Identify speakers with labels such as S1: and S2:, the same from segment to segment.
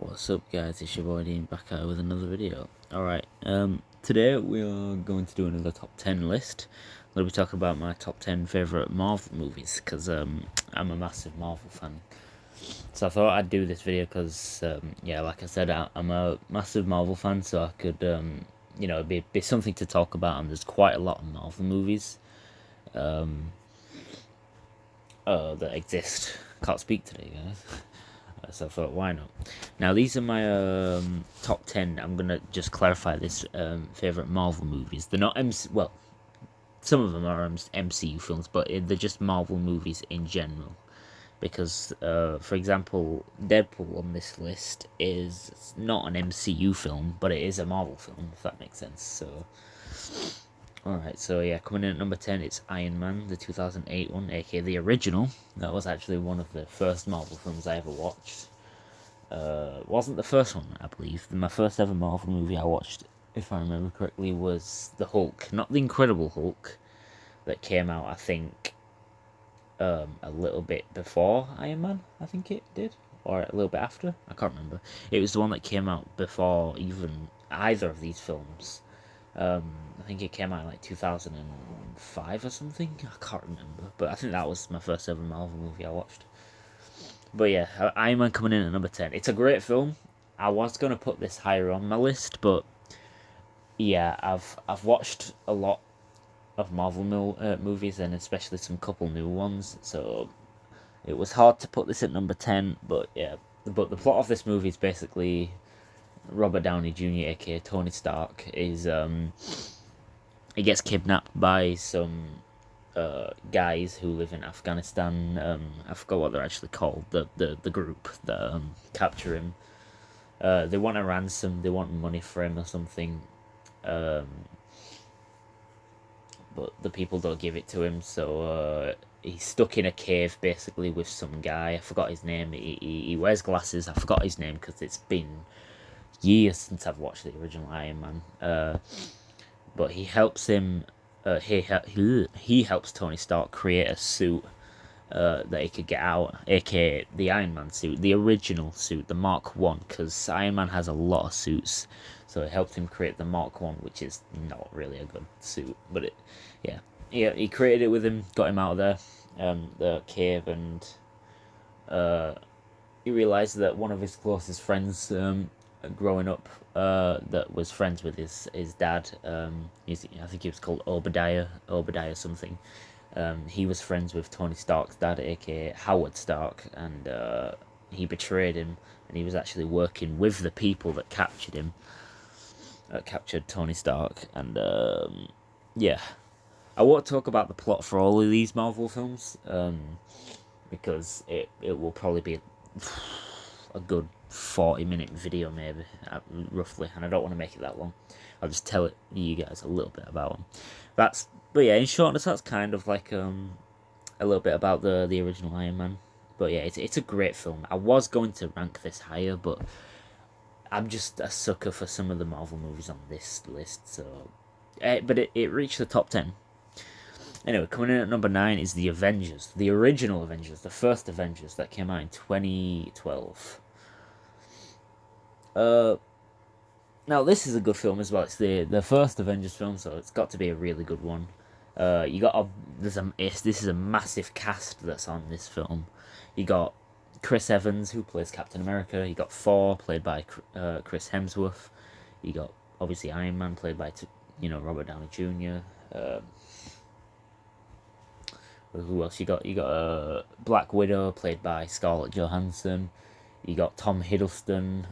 S1: What's up, guys? It's your boy Dean back out with another video. Alright, today we are going to do another top 10 list. I'm going to be talking about my top 10 favourite Marvel movies, because I'm a massive Marvel fan. So I thought I'd do this video because, yeah, like I said, I'm a massive Marvel fan, so I could, be something to talk about, and there's quite a lot of Marvel movies that exist. Can't speak today, guys. So I thought, why not? Now, these are my top 10. I'm going to just clarify this favourite Marvel movies. They're not well, some of them are MCU films, but they're just Marvel movies in general. Because, for example, Deadpool on this list is not an MCU film, but it is a Marvel film, if that makes sense. So, alright, so yeah, coming in at number 10, it's Iron Man, the 2008 one, aka the original. That was actually one of the first Marvel films I ever watched. Wasn't the first one, I believe. My first ever Marvel movie I watched, if I remember correctly, was The Hulk. Not The Incredible Hulk, that came out, I think, a little bit before Iron Man, I think it did. Or a little bit after? I can't remember. It was the one that came out before even either of these films. I think it came out in like 2005 or something. I can't remember. But I think that was my first ever Marvel movie I watched. But yeah, Iron Man coming in at number 10. It's a great film. I was going to put this higher on my list, but yeah, I've watched a lot of Marvel movies, and especially some couple new ones, so it was hard to put this at number 10, but yeah. But the plot of this movie is basically Robert Downey Jr., aka Tony Stark, is he gets kidnapped by some guys who live in Afghanistan. I forgot what they're actually called. The group that capture him. They want a ransom. They want money for him or something. But the people don't give it to him. So he's stuck in a cave basically with some guy. I forgot his name. He wears glasses. I forgot his name because it's been years since I've watched the original Iron Man. But he helps him. He helps Tony Stark create a suit that he could get out, aka the Iron Man suit, the original suit, the Mark 1, because Iron Man has a lot of suits, so it helped him create the Mark 1, which is not really a good suit, but he created it with him, got him out of there, the cave, and he realised that one of his closest friends, growing up, that was friends with his dad, I think he was called Obadiah something. He was friends with Tony Stark's dad, aka Howard Stark, and he betrayed him, and he was actually working with the people that captured him, captured Tony Stark, and yeah. I won't talk about the plot for all of these Marvel films, because it will probably be a good 40-minute video, maybe, roughly, and I don't want to make it that long. I'll just tell you guys a little bit about them. But yeah, in shortness, that's kind of like a little bit about the original Iron Man. But yeah, it's a great film. I was going to rank this higher, but I'm just a sucker for some of the Marvel movies on this list. So, but it reached the top 10. Anyway, coming in at number 9 is the Avengers, the original Avengers, the first Avengers that came out in 2012. Now this is a good film as well. It's the first Avengers film, so it's got to be a really good one. You got this is a massive cast that's on this film. You got Chris Evans, who plays Captain America. You got Thor, played by Chris Hemsworth. You got obviously Iron Man, played by Robert Downey Jr. Who else? You got Black Widow, played by Scarlett Johansson. You got Tom Hiddleston,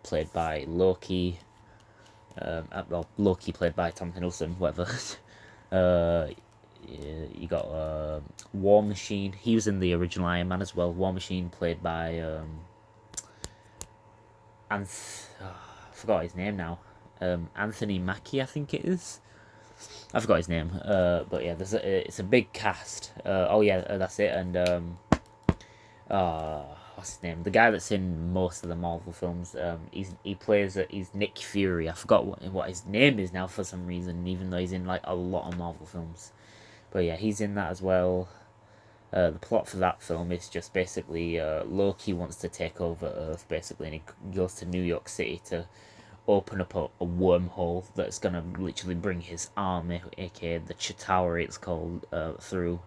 S1: played by Loki. Loki played by Tom Hiddleston, whatever. You got War Machine. He was in the original Iron Man as well. War Machine played by I forgot his name now. Anthony Mackie, I think it is. I forgot his name. But yeah, it's a big cast. That's it. And what's his name? The guy that's in most of the Marvel films. He's Nick Fury. I forgot what his name is now for some reason, even though he's in like a lot of Marvel films. But yeah, he's in that as well. The plot for that film is just basically Loki wants to take over Earth, basically, and he goes to New York City to open up a wormhole that's gonna literally bring his army, aka the Chitauri, it's called, through.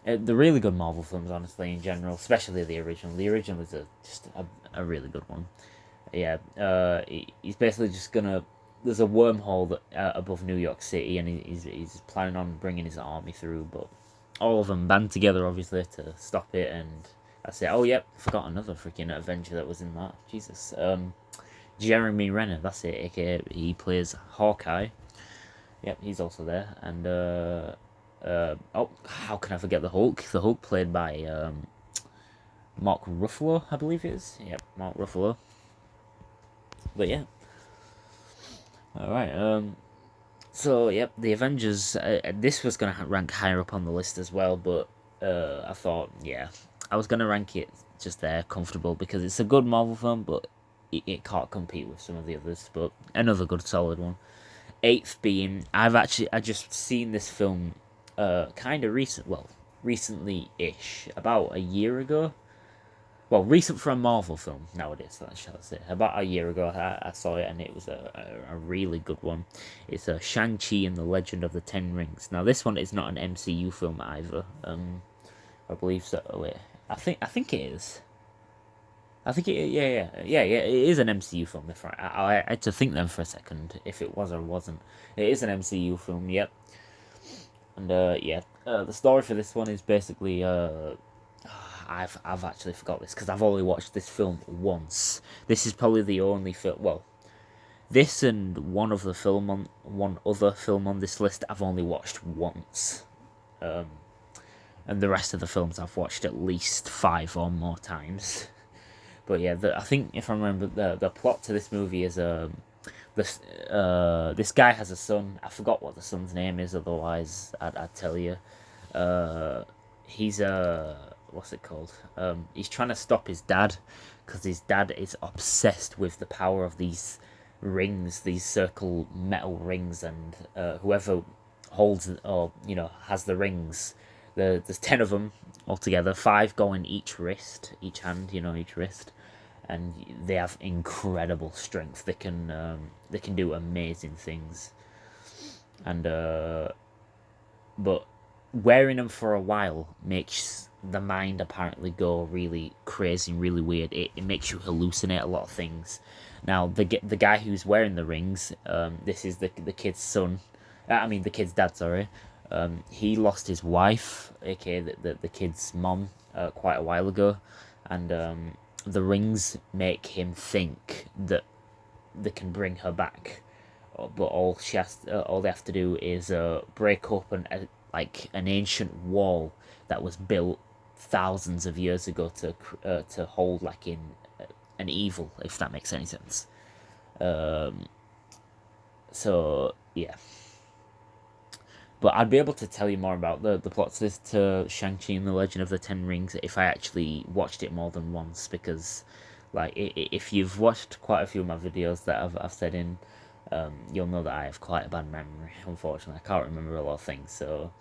S1: They're really good Marvel films, honestly, in general, especially the original. The original is just a really good one. Yeah, he's basically just gonna. There's a wormhole that, above New York City, and he's planning on bringing his army through, but all of them band together, obviously, to stop it. And I say, oh yep, forgot another freaking Avenger that was in that. Jesus, Jeremy Renner, that's it. AKA he plays Hawkeye. Yep, he's also there, and oh, how can I forget the Hulk? The Hulk played by Mark Ruffalo, I believe it is. Yep, Mark Ruffalo. But yeah, all right. So yep, the Avengers. This was gonna rank higher up on the list as well, but I thought, yeah, I was gonna rank it just there, comfortable, because it's a good Marvel film, but it can't compete with some of the others. But another good solid one. Eighth being, I just seen this film, kind of recently-ish, about a year ago. Well, recent for a Marvel film nowadays, shall I say. About a year ago, I saw it, and it was a really good one. It's a Shang-Chi and the Legend of the Ten Rings. Now, this one is not an MCU film either. I believe so. Wait, I think it is. I think yeah. It is an MCU film. If I had to think then for a second if it was or wasn't. It is an MCU film. Yep. And yeah, the story for this one is basically I've actually forgot this because I've only watched this film once. This is probably the only film. Well, this and one other film on this list I've only watched once. And the rest of the films I've watched at least 5 or more times. But yeah, I think if I remember, the plot to this movie is this guy has a son. I forgot what the son's name is. Otherwise, I'd tell you. He's what's it called? He's trying to stop his dad because his dad is obsessed with the power of these rings, these circle metal rings, and whoever holds or has the rings. There's 10 of them altogether. 5 go in each wrist, each hand. Each wrist, and they have incredible strength. They can do amazing things, and but wearing them for a while makes the mind apparently go really crazy and really weird. It makes you hallucinate a lot of things. Now the guy who's wearing the rings, this is the kid's son. I mean the kid's dad. Sorry. He lost his wife, aka the kid's mom, quite a while ago, and the rings make him think that they can bring her back, but all they have to do is break open an ancient wall that was built thousands of years ago to hold an evil, if that makes any sense. So yeah. But I'd be able to tell you more about the plot to Shang-Chi and the Legend of the Ten Rings if I actually watched it more than once, because if you've watched quite a few of my videos that I've said in, you'll know that I have quite a bad memory, unfortunately. I can't remember a lot of things, so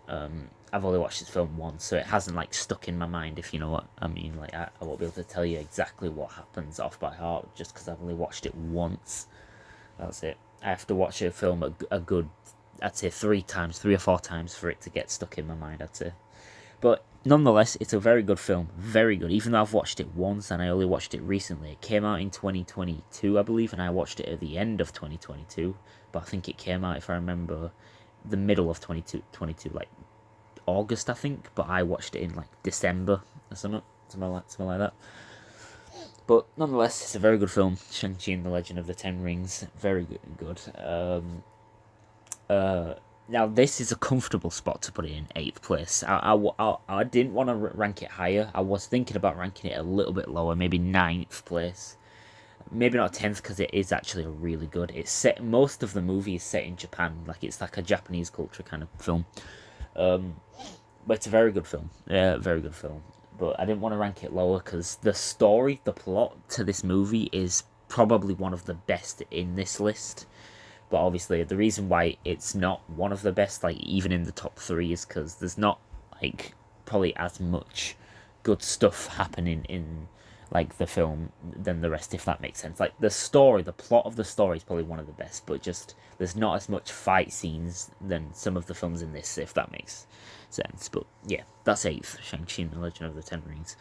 S1: I've only watched this film once, so it hasn't stuck in my mind, if you know what I mean. I won't be able to tell you exactly what happens off by heart just because I've only watched it once. That's it. I have to watch a film a good, I'd say 3 or 4 times for it to get stuck in my mind, I'd say. But nonetheless, it's a very good film. Very good. Even though I've watched it once and I only watched it recently. It came out in 2022, I believe, and I watched it at the end of 2022. But I think it came out, if I remember, the middle of 2022, August, I think. But I watched it in December or something like that. But nonetheless, it's a very good film. Shang-Chi and the Legend of the Ten Rings. Very good. Now this is a comfortable spot to put it in 8th place. I didn't want to rank it higher. I was thinking about ranking it a little bit lower, maybe 9th place. Maybe not 10th because it is actually really good. Most of the movie is set in Japan, it's like a Japanese culture kind of film. But it's a very good film. Yeah, very good film. But I didn't want to rank it lower because the plot to this movie is probably one of the best in this list. But obviously, the reason why it's not one of the best, even in the top 3, is because there's not, probably as much good stuff happening in like the film than the rest, if that makes sense. Like the plot of the story is probably one of the best, but just there's not as much fight scenes than some of the films in this, if that makes sense. But yeah, that's eighth, Shang-Chi and the Legend of the Ten Rings.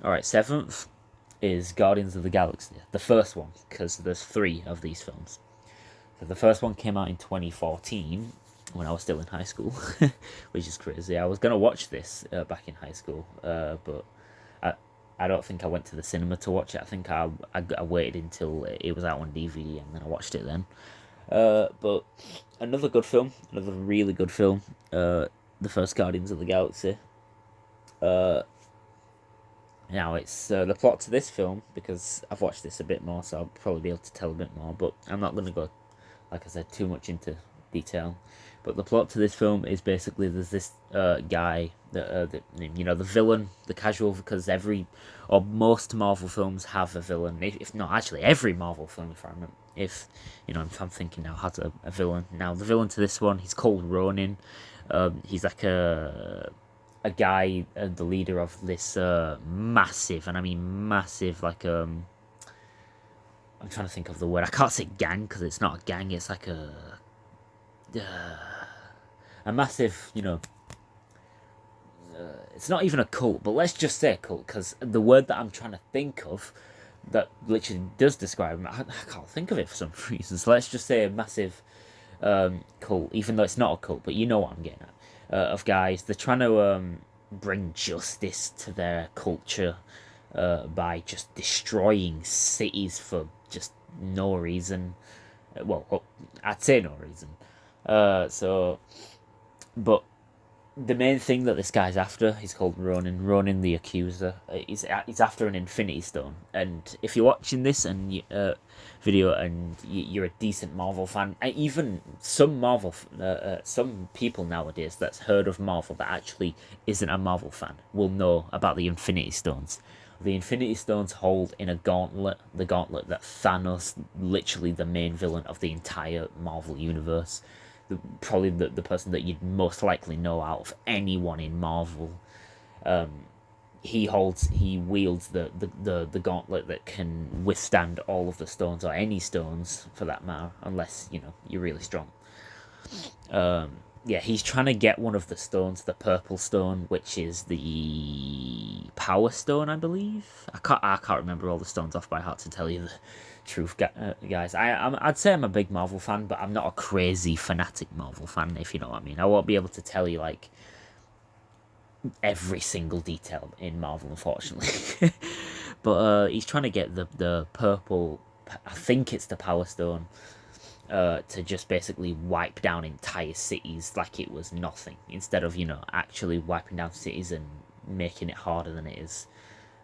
S1: Alright, seventh is Guardians of the Galaxy, the first one, because there's 3 of these films. So the first one came out in 2014 when I was still in high school, which is crazy. I was gonna watch this back in high school, but I don't think I went to the cinema to watch it. I think I waited until it was out on DVD and then I watched it then. But another good film, another really good film. The first Guardians of the Galaxy. Now it's the plot to this film, because I've watched this a bit more, so I'll probably be able to tell a bit more. But I'm not going to go, like I said, too much into detail. But the plot to this film is basically there's this guy that the villain, the casual, because most Marvel films have a villain. If not, actually every Marvel film, if I remember, if I'm thinking now, has a villain. Now the villain to this one, he's called Ronin. He's like a guy, the leader of this massive, and I mean massive, like I'm trying to think of the word. I can't say gang because it's not a gang. It's like a massive, it's not even a cult, but let's just say a cult, because the word that I'm trying to think of that literally does describe him, I can't think of it for some reason. So let's just say a massive cult, even though it's not a cult, but you know what I'm getting at. Of guys, they're trying to bring justice to their culture by just destroying cities for just no reason. Well, I'd say no reason. But the main thing that this guy's after, he's called Ronin the Accuser. He's after an Infinity Stone, and if you're watching this and video and you're a decent Marvel fan, even some some people nowadays that's heard of Marvel that actually isn't a Marvel fan will know about the Infinity Stones. The Infinity Stones hold in a gauntlet, the gauntlet that Thanos, literally the main villain of the entire Marvel universe, probably the person that you'd most likely know out of anyone in Marvel. He wields the gauntlet that can withstand all of the stones, or any stones for that matter, unless you're really strong. He's trying to get one of the stones, the purple stone, which is the Power Stone, I believe. I can't remember all the stones off by heart, to tell you the truth, guys. I'd say I'm a big Marvel fan, but I'm not a crazy fanatic Marvel fan, if you know what I mean. I won't be able to tell you like every single detail in Marvel, unfortunately. But he's trying to get the purple, I think it's the Power Stone, to just basically wipe down entire cities like it was nothing, instead of actually wiping down cities and making it harder than it is.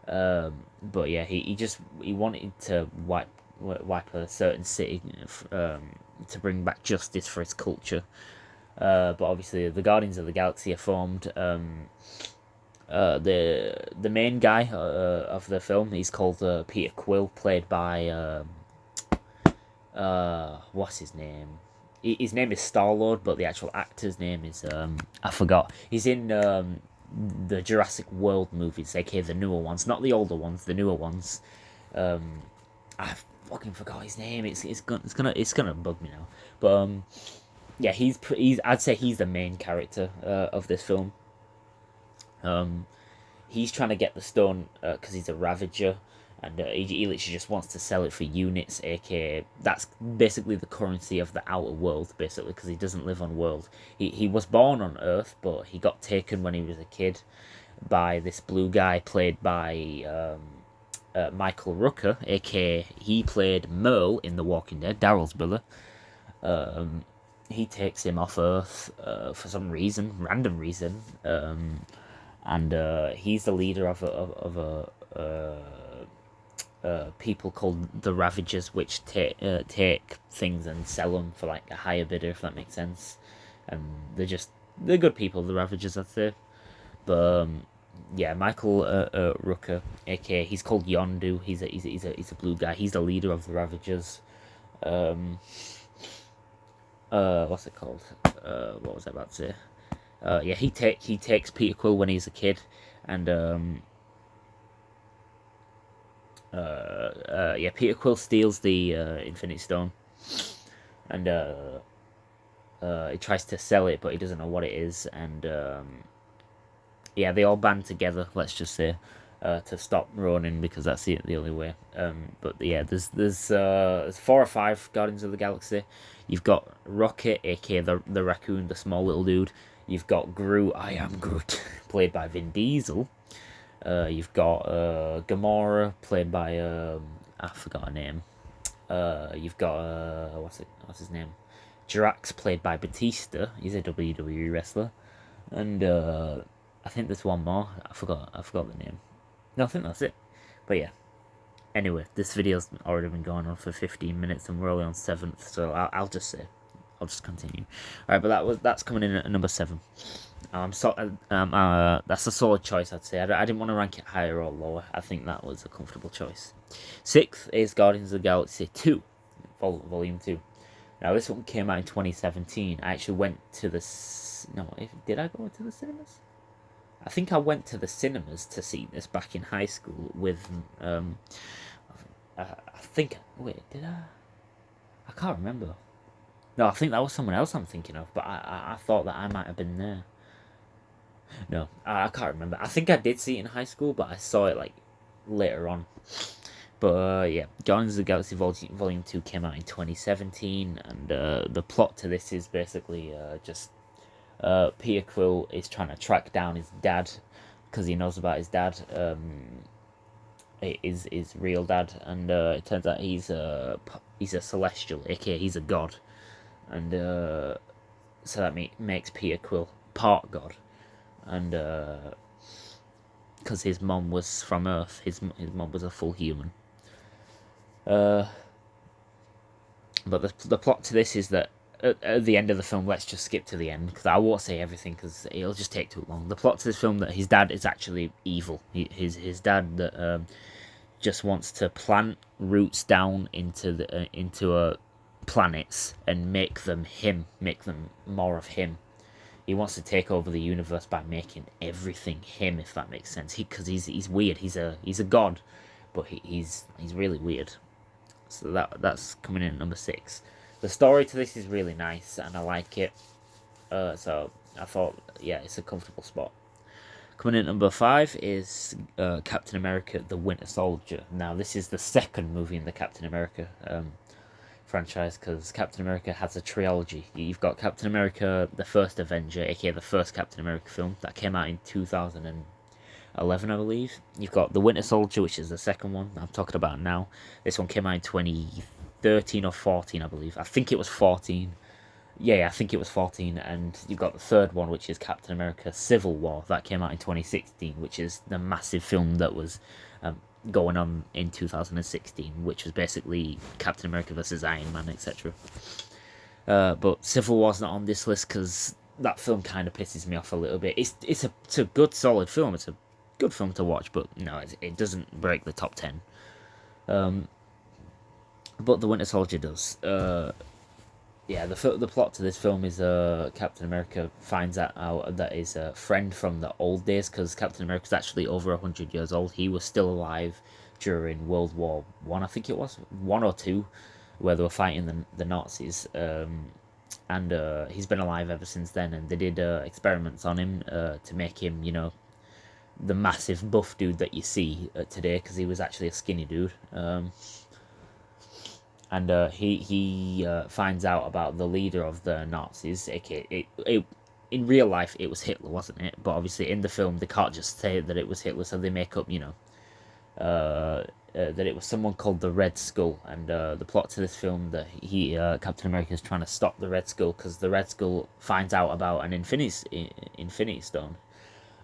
S1: But yeah, he wanted to wipe a certain city to bring back justice for his culture. But obviously the Guardians of the Galaxy are formed. The main guy of the film, he's called Peter Quill, played by what's his name? His name is Star-Lord, but the actual actor's name is I forgot. He's in the Jurassic World movies, aka the newer ones, not the older ones, the newer ones. I fucking forgot his name. It's gonna bug me now. But yeah, he's I'd say he's the main character of this film. He's trying to get the stone because he's a Ravager, and he literally just wants to sell it for units, aka that's basically the currency of the outer world, basically, because he doesn't live on world. He was born on Earth, but he got taken when he was a kid by this blue guy played by Michael Rooker, aka he played Merle in The Walking Dead, Daryl's brother. He takes him off Earth for some reason, random reason, and he's the leader of a people called the Ravagers, which take things and sell them for like a higher bidder, if that makes sense. And they're good people, the Ravagers, I'd say. But yeah, Michael Rooker, aka he's called Yondu. He's a blue guy. He's the leader of the Ravagers. What's it called? What was I about to say? Yeah, he takes Peter Quill when he's a kid, and yeah, Peter Quill steals the Infinity Stone, and he tries to sell it, but he doesn't know what it is, and yeah, they all band together. Let's just say. To stop Ronin because that's the only way. But yeah, there's 4 or 5 Guardians of the Galaxy. You've got Rocket, aka the raccoon, the small little dude. You've got Groot, I am Groot, played by Vin Diesel. You've got Gamora, played by I forgot her name. You've got what's his name? Drax, played by Batista. He's a WWE wrestler, and I think there's one more. I forgot the name. No, I think that's it. But yeah. Anyway, this video's already been going on for 15 minutes, and we're only on 7th, so I'll just say, I'll just continue. All right, but that's coming in at number 7. That's a solid choice, I'd say. I didn't want to rank it higher or lower. I think that was a comfortable choice. 6th is Guardians of the Galaxy 2, Volume 2. Now, this one came out in 2017. I actually went to the... No, did I go to the cinemas? I think I went to the cinemas to see this back in high school with... I think... Wait, did I? I can't remember. No, I think that was someone else I'm thinking of, but I thought that I might have been there. No, I can't remember. I think I did see it in high school, but I saw it, like, later on. But, yeah, Guardians of the Galaxy Volume 2 came out in 2017, and the plot to this is basically just Peter Quill is trying to track down his dad, because he knows about his dad, his real dad, and it turns out he's a celestial, aka he's a god, and so that makes Peter Quill part god, and because his mom was from Earth, his mom was a full human. But the plot to this is that at the end of the film, let's just skip to the end because I won't say everything because it'll just take too long. The plot to this film that his dad is actually evil. His dad that just wants to plant roots down into planets and make them more of him. He wants to take over the universe by making everything him, if that makes sense. Because he's weird. He's a god, but he's really weird. So that's coming in at number 6. The story to this is really nice, and I like it. So I thought, yeah, it's a comfortable spot. Coming in at number 5 is Captain America: The Winter Soldier. Now, this is the second movie in the Captain America franchise, because Captain America has a trilogy. You've got Captain America: The First Avenger, aka the first Captain America film, that came out in 2011, I believe. You've got The Winter Soldier, which is the second one I'm talking about now. This one came out in 2013 or 14, I believe. I think it was 14. Yeah, I think it was 14. And you've got the third one, which is Captain America: Civil War. That came out in 2016, which is the massive film that was going on in 2016, which was basically Captain America versus Iron Man, etc. But Civil War's not on this list because that film kind of pisses me off a little bit. It's a good, solid film. It's a good film to watch, but no, it doesn't break the top 10. But The Winter Soldier does. Yeah, the plot to this film is Captain America finds out that his friend from the old days, because Captain America's actually over 100 years old. He was still alive during World War One, I think it was 1 or 2, where they were fighting the Nazis. And he's been alive ever since then. And they did experiments on him to make him, the massive buff dude that you see today, because he was actually a skinny dude. And he finds out about the leader of the Nazis. In real life, it was Hitler, wasn't it? But obviously, in the film, they can't just say that it was Hitler, so they make up, that it was someone called the Red Skull. And the plot to this film that Captain America is trying to stop the Red Skull because the Red Skull finds out about an Infinity Stone.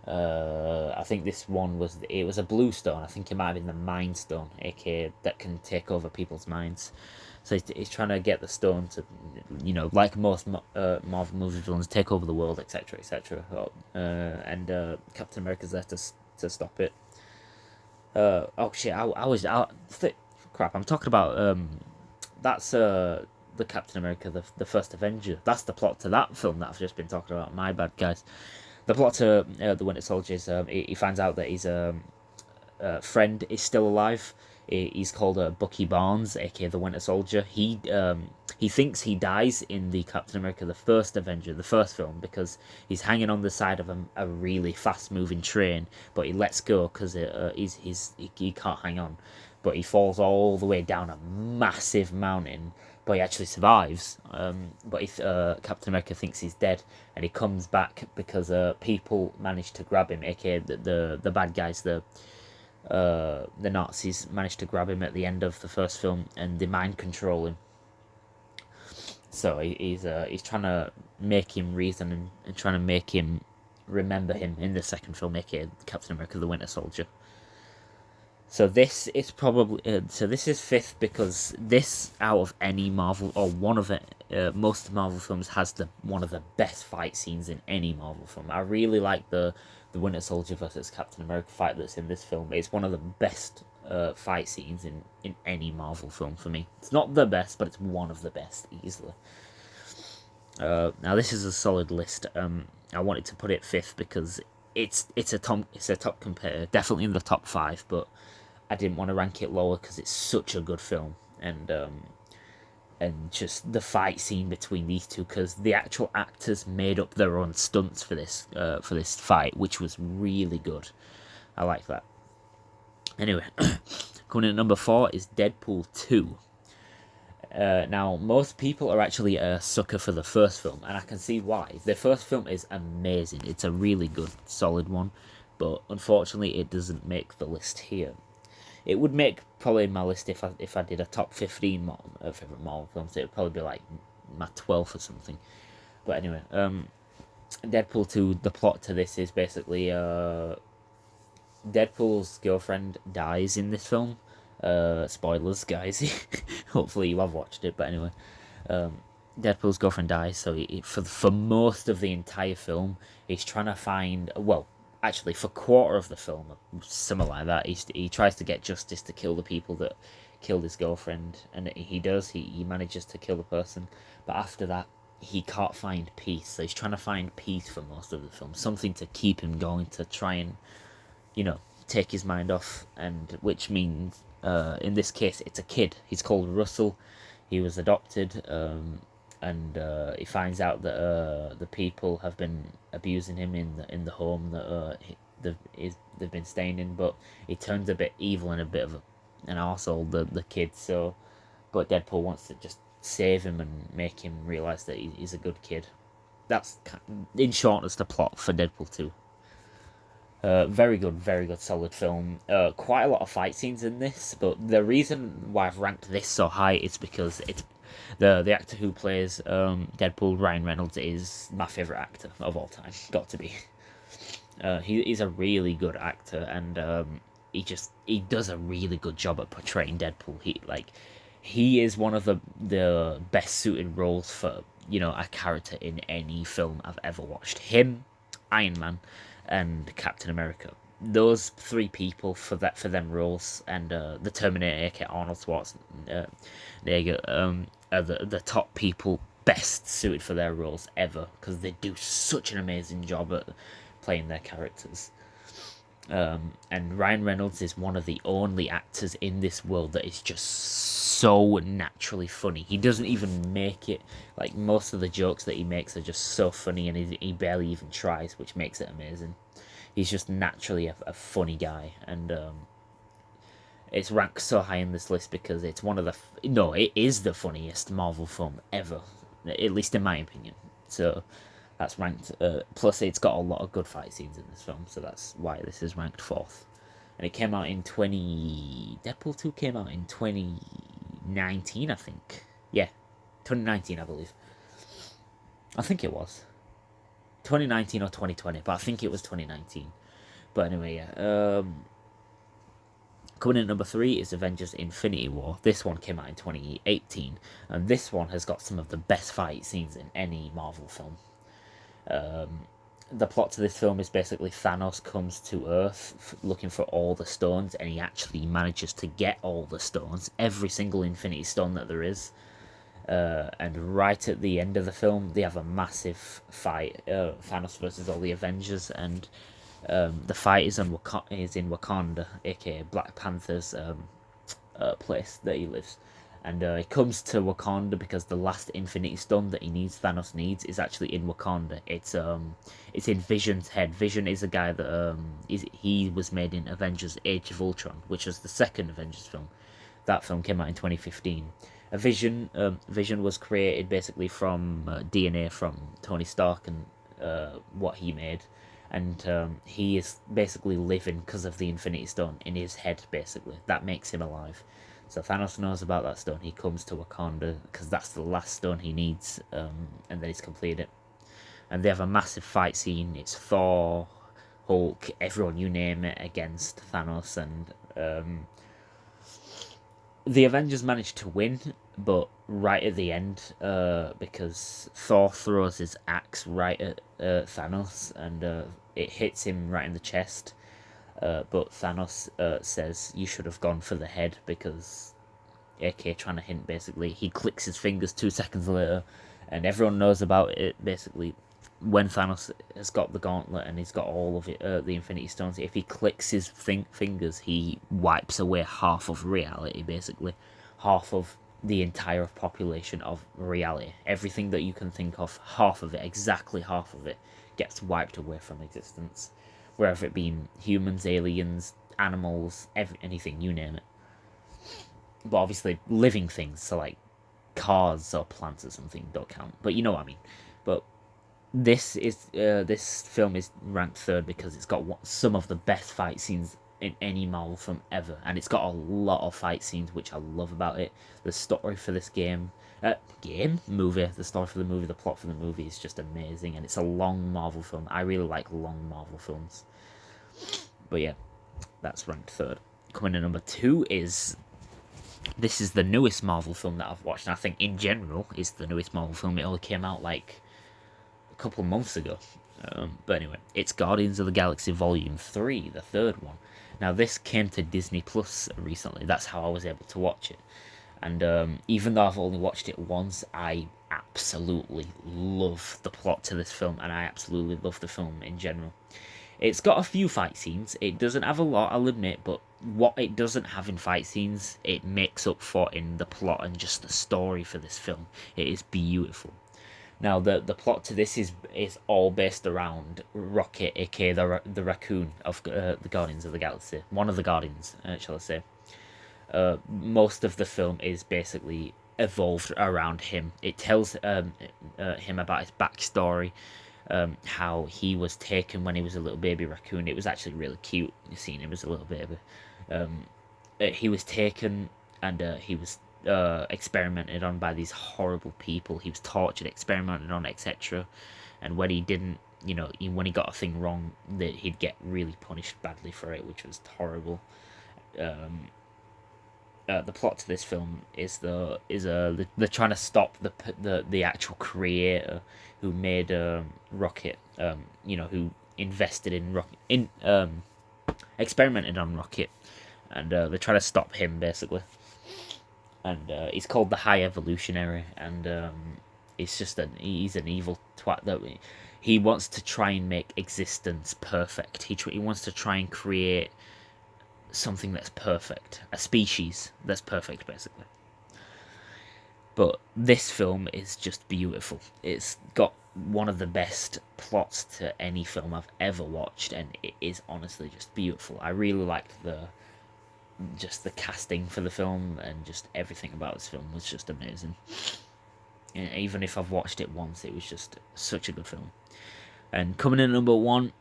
S1: I think this one was a blue stone. I think it might have been the Mind Stone, aka that can take over people's minds. So he's trying to get the stone to, like most Marvel movie villains, take over the world, etc., etc. And Captain America's there to stop it. Oh shit! Crap! I'm talking about that's the Captain America, the First Avenger. That's the plot to that film that I've just been talking about. My bad, guys. The plot to the Winter Soldier is he finds out that his friend is still alive. He's called Bucky Barnes, aka the Winter Soldier. He thinks he dies in the Captain America, the First Avenger, the first film, because he's hanging on the side of a really fast moving train, but he lets go because he can't hang on. But he falls all the way down a massive mountain, but he actually survives. But Captain America thinks he's dead, and he comes back because people managed to grab him, aka the bad guys, the Nazis managed to grab him at the end of the first film, and they mind control him. So he's trying to make him reason and trying to make him remember him in the second film, aka Captain America: The Winter Soldier. So this is probably this is fifth because this, out of any Marvel, or one of it, most Marvel films, has one of the best fight scenes in any Marvel film. I really like the Winter Soldier versus Captain America fight that's in this film. It's one of the best fight scenes in any Marvel film for me. It's not the best, but it's one of the best easily. Now this is a solid list. I wanted to put it fifth because it's a top competitor, definitely in the top 5, but I didn't want to rank it lower because it's such a good film, and just the fight scene between these two, because the actual actors made up their own stunts for this fight, which was really good. I like that. Anyway, coming in at number 4 is Deadpool 2. Now, most people are actually a sucker for the first film, and I can see why. The first film is amazing. It's a really good, solid one, but unfortunately it doesn't make the list here. It would make probably my list if I did a top 15 favorite Marvel films. It would probably be like my 12th or something. But anyway, Deadpool 2. The plot to this is basically Deadpool's girlfriend dies in this film. Spoilers, guys. Hopefully you have watched it. But anyway, Deadpool's girlfriend dies. So for most of the entire film, he's trying to find actually, for quarter of the film, something like that, he tries to get justice to kill the people that killed his girlfriend, and he does. He manages to kill the person, but after that, he can't find peace. So he's trying to find peace for most of the film, something to keep him going, to try and, take his mind off, and which means, in this case, it's a kid. He's called Russell. He was adopted, and he finds out that the people have been abusing him in the home that they've been staying in. But he turns a bit evil and a bit of an arsehole, the kid. So, but Deadpool wants to just save him and make him realize that he's a good kid. That's, in short, that's the plot for Deadpool 2. Very good, solid film. Quite a lot of fight scenes in this, but the reason why I've ranked this so high is because it's the actor who plays Deadpool, Ryan Reynolds, is my favourite actor of all time. Got to be. He's a really good actor, and he does a really good job at portraying Deadpool. He is one of the best suited roles for a character in any film I've ever watched. Him, Iron Man, and Captain America. Those 3 people for them roles, and the Terminator, aka Arnold Schwarzenegger, are the top people best suited for their roles ever, because they do such an amazing job at playing their characters. And Ryan Reynolds is one of the only actors in this world that is just so naturally funny. He doesn't even make it, like, most of the jokes that he makes are just so funny, and he barely even tries, which makes it amazing. He's just naturally a funny guy, and it's ranked so high in this list because it's it is the funniest Marvel film ever, at least in my opinion. So that's ranked. Plus, it's got a lot of good fight scenes in this film, so that's why this is ranked 4th. And it came out in Deadpool 2 came out in 2019, I think. Yeah, 2019, I believe. I think it was 2019 or 2020, but I think it was 2019. But anyway, yeah. Coming in at number 3 is Avengers Infinity War. This one came out in 2018, and this one has got some of the best fight scenes in any Marvel film. The plot to this film is basically Thanos comes to Earth looking for all the stones, and he actually manages to get all the stones, every single Infinity Stone that there is. And right at the end of the film, they have a massive fight, Thanos versus all the Avengers, and the fight is in Wakanda, aka Black Panther's place that he lives. And he comes to Wakanda because the last Infinity Stone that Thanos needs, is actually in Wakanda. It's in Vision's head. Vision is a guy that he was made in Avengers: Age of Ultron, which was the second Avengers film. That film came out in 2015. Vision was created basically from DNA from Tony Stark and what he made, and he is basically living because of the Infinity Stone in his head. Basically, that makes him alive. So Thanos knows about that stone. He comes to Wakanda because that's the last stone he needs, and then he's completed it. And they have a massive fight scene. It's Thor, Hulk, everyone you name it against Thanos, and the Avengers managed to win, but right at the end, because Thor throws his axe right at Thanos, and it hits him right in the chest. But Thanos says you should have gone for the head, because AK trying to hint, basically. He clicks his fingers 2 seconds later, and everyone knows about it. Basically, when Thanos has got the gauntlet and he's got all of it, the Infinity Stones, if he clicks his fingers, he wipes away half of reality, basically. Half of the entire population of reality. Everything that you can think of, half of it, exactly half of it, gets wiped away from existence. Wherever it being humans, aliens, animals, anything, you name it. But obviously, living things, so like cars or plants or something, don't count. But you know what I mean. But this film is ranked third because it's got some of the best fight scenes in any Marvel film ever, and it's got a lot of fight scenes which I love about it. The story for this movie, the story for the movie, the plot for the movie is just amazing, and it's a long Marvel film. I really like long Marvel films. But yeah, that's ranked third. Coming in number two is, this is the newest Marvel film that I've watched, and I think in general is the newest Marvel film. It only came out like a couple of months ago. But anyway, it's Guardians of the Galaxy Volume 3, the third one. Now, this came to Disney Plus recently. That's how I was able to watch it. And even though I've only watched it once, I absolutely love the plot to this film, and I absolutely love the film in general. It's got a few fight scenes. It doesn't have a lot, I'll admit, but what it doesn't have in fight scenes, it makes up for in the plot and just the story for this film. It is beautiful. Now, the plot to this is all based around Rocket, aka the raccoon of the Guardians of the Galaxy. One of the Guardians, shall I say. Most of the film is basically evolved around him. It tells him about his backstory, how he was taken when he was a little baby raccoon. It was actually really cute seeing him as a little baby. He was taken, and he was experimented on by these horrible people. He was tortured, experimented on, etc. And when he didn't, when he got a thing wrong, that he'd get really punished badly for it, which was horrible. The plot to this film is they're trying to stop the actual creator who made Rocket, who invested in Rocket, experimented on Rocket, and they're trying to stop him, basically. And he's called the High Evolutionary, and he's an evil twat that he wants to try and make existence perfect. He wants to try and create something that's perfect, a species that's perfect, basically. But this film is just beautiful. It's got one of the best plots to any film I've ever watched, and it is honestly just beautiful. I really liked the casting for the film, and just everything about this film was just amazing. And even if I've watched it once, it was just such a good film. And coming in at number one,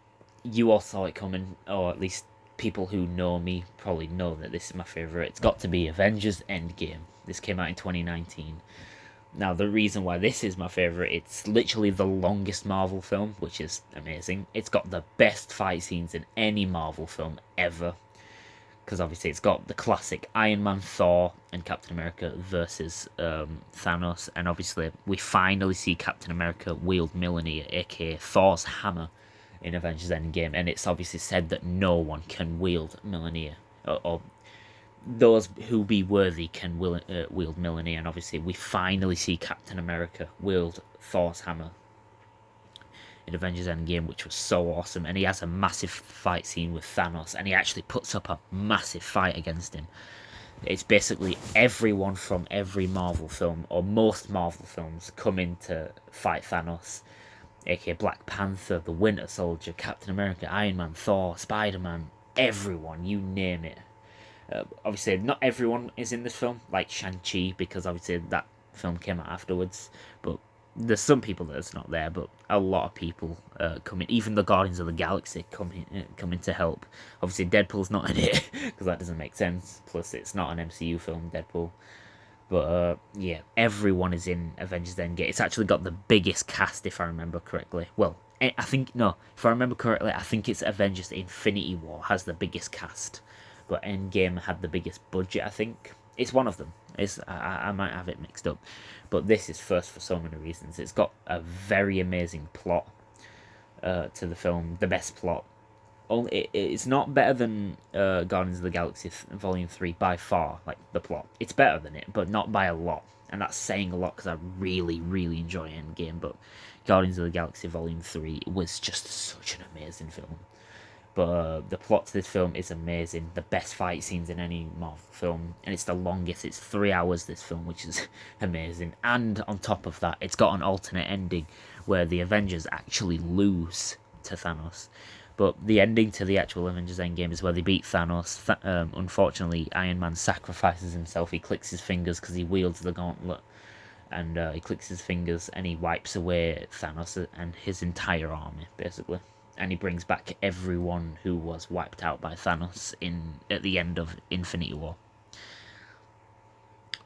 S1: you all saw it coming, or at least people who know me probably know that this is my favourite. It's got to be Avengers Endgame. This came out in 2019. Now, the reason why this is my favourite, it's literally the longest Marvel film, which is amazing. It's got the best fight scenes in any Marvel film ever, because obviously it's got the classic Iron Man, Thor, and Captain America versus Thanos, and obviously we finally see Captain America wield Mjolnir, aka Thor's hammer, in Avengers Endgame, and it's obviously said that no one can wield Mjolnir, or those who be worthy can wield Mjolnir, and obviously we finally see Captain America wield Thor's hammer in Avengers Endgame, which was so awesome. And he has a massive fight scene with Thanos, and he actually puts up a massive fight against him. It's basically everyone from every Marvel film, or most Marvel films, come in to fight Thanos, aka Black Panther, the Winter Soldier, Captain America, Iron Man, Thor, Spider-Man, everyone, you name it. Obviously, not everyone is in this film, like Shang-Chi, because obviously that film came out afterwards. But there's some people that's not there, but a lot of people come in. Even the Guardians of the Galaxy come in to help. Obviously, Deadpool's not in it, because that doesn't make sense. Plus, it's not an MCU film, Deadpool. But yeah, everyone is in Avengers Endgame. It's actually got the biggest cast, if I remember correctly. Well, I think, no, if I remember correctly, I think it's Avengers Infinity War has the biggest cast, but Endgame had the biggest budget, I think. It's one of them. I might have it mixed up. But this is first for so many reasons. It's got a very amazing plot to the film, the best plot. It's not better than Guardians of the Galaxy Volume 3 by far, like the plot. It's better than it, but not by a lot. And that's saying a lot because I really, really enjoy Endgame. But Guardians of the Galaxy Volume 3 was just such an amazing film. But the plot to this film is amazing. The best fight scenes in any Marvel film. And it's the longest. It's 3 hours, this film, which is amazing. And on top of that, it's got an alternate ending where the Avengers actually lose to Thanos. But the ending to the actual Avengers Endgame is where they beat Thanos. Unfortunately, Iron Man sacrifices himself. He clicks his fingers because he wields the gauntlet. And he clicks his fingers and he wipes away Thanos and his entire army, basically. And he brings back everyone who was wiped out by Thanos at the end of Infinity War.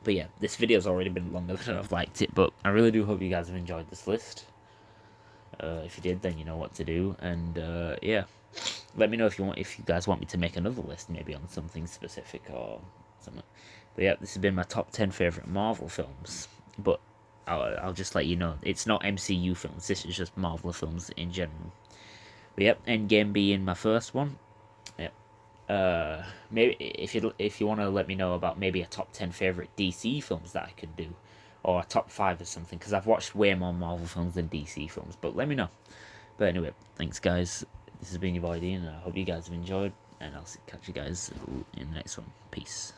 S1: But yeah, this video's already been longer than I've liked it, but I really do hope you guys have enjoyed this list. If you did, then you know what to do, and yeah, let me know if you guys want me to make another list, maybe on something specific or something. But yeah, this has been my top 10 favorite Marvel films. But I'll just let you know, it's not MCU films. This is just Marvel films in general. But yep, Endgame being my first one. Yep. Maybe if you want to let me know about maybe a top 10 favorite DC films that I could do, or a top 5 or something, because I've watched way more Marvel films than DC films. But let me know. But anyway, thanks guys. This has been your boy Dean, and I hope you guys have enjoyed. And I'll catch you guys in the next one. Peace.